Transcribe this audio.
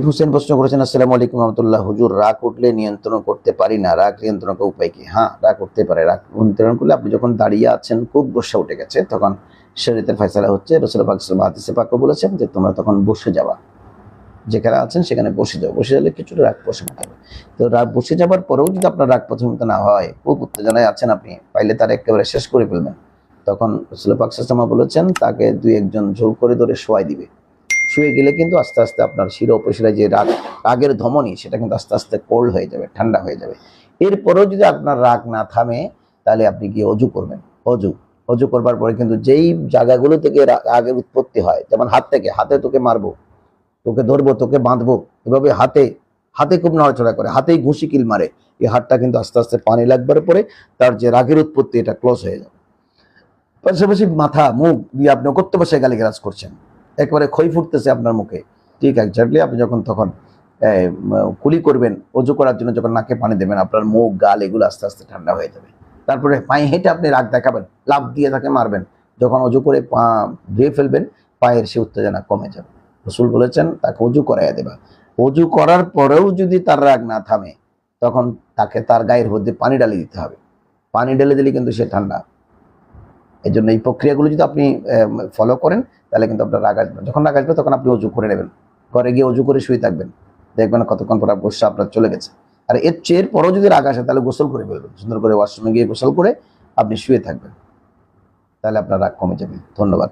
রাজীব হোসেন প্রশ্ন করেছেন, আসসালামু আলাইকুম রহমতুল্লাহ। হুজুর, রাগ উঠলে নিয়ন্ত্রণ করতে পারি না, রাগ নিয়ন্ত্রণ করার উপায় কি? হ্যাঁ, রাগ উঠতে পারে। রাগ নিয়ন্ত্রণ করলে আপনি যখন দাঁড়িয়ে আছেন, খুব গোসা উঠে গেছে, তখন শরীয়তের ফয়সালা হচ্ছে, রাসূল পাক সাল্লাল্লাহু আলাইহি হাদিসে পাকও বলেছেন যে তোমরা তখন বসে যাওয়া, যেখানে আছেন সেখানে বসে যাও। বসে গেলে কিছুটা রাগ প্রশমিত হবে। তো রাগ বসে যাবার পরেও যদি আপনার রাগ প্রশমিত না হয়, খুব উত্তেজনায় আছেন আপনি, পাইলে তার একেবারে শেষ করে ফেলবেন, তখন রাসূল পাক সাল্লাল্লাহু আলাইহি ওয়াসাল্লাম বলেছেন তাকে দুই একজন জোর করে ধরে শোয়াই দিবে। শুয়ে গেলে কিন্তু আস্তে আস্তে আপনার শিরা উপশিরায় যে রাগের ধমনী, সেটা কিন্তু আস্তে আস্তে কোল্ড হয়ে যাবে, ঠান্ডা হয়ে যাবে। এরপরেও যদি আপনার রাগ না থামে, তাহলে আপনি গিয়ে অজু করবেন। অজু করবার পরে কিন্তু যেই জায়গাগুলো থেকে রাগের উৎপত্তি হয়, যেমন হাত থেকে, হাতে তোকে মারবো, তোকে ধরবো, তোকে বাঁধবো, এভাবে হাতে হাতে খুব নড়াচড়া করে, হাতেই ঘুষি কিল মারে, এই হাতটা কিন্তু আস্তে আস্তে পানি লাগবার পরে তার যে রাগের উৎপত্তি, এটা ক্লোজ হয়ে যাবে। পাশাপাশি মাথা মুখ দিয়ে আপনি করতে বসে গালিগালাজ করছেন, একবারে খই ফুটতেছে আপনার মুখে, ঠিক এক্স্যাক্টলি আপনি যখন তখন কুলি করবেন, অজু করার জন্য যখন নাকে পানি দেবেন, আপনার মুখ গাল এগুলো আস্তে আস্তে ঠান্ডা হয়ে যাবে। তারপরে পায়ে হেঁটে আপনি রাগ দেখাবেন, লাফ দিয়ে তাকে মারবেন, যখন অজু করে পা ধুয়ে ফেলবেন, পায়ের সে উত্তেজনা কমে যাবে। রসুল বলেছেন তাকে অজু করাইয়া দেবা। অজু করার পরেও যদি তার রাগ না থামে, তখন তাকে তার গায়ের মধ্যে পানি ঢালি দিতে হবে। পানি ঢেলে দিলে কিন্তু সে ঠান্ডা। এই জন্য এই প্রক্রিয়াগুলো যদি আপনি ফলো করেন, তাহলে কিন্তু আপনার রাগ আসবে। যখন রাগ আসবে তখন আপনি অজু করে নেবেন, ঘরে গিয়ে অজু করে শুয়ে থাকবেন, দেখবেন কতক্ষণ পর গোসা আপনার চলে গেছে। আর এর চেয়ে পরও যদি রাগ আসে, তাহলে গোসল করে ফেলবেন, সুন্দর করে ওয়াশরুমে গিয়ে গোসল করে আপনি শুয়ে থাকবেন, তাহলে আপনার রাগ কমে যাবে। ধন্যবাদ।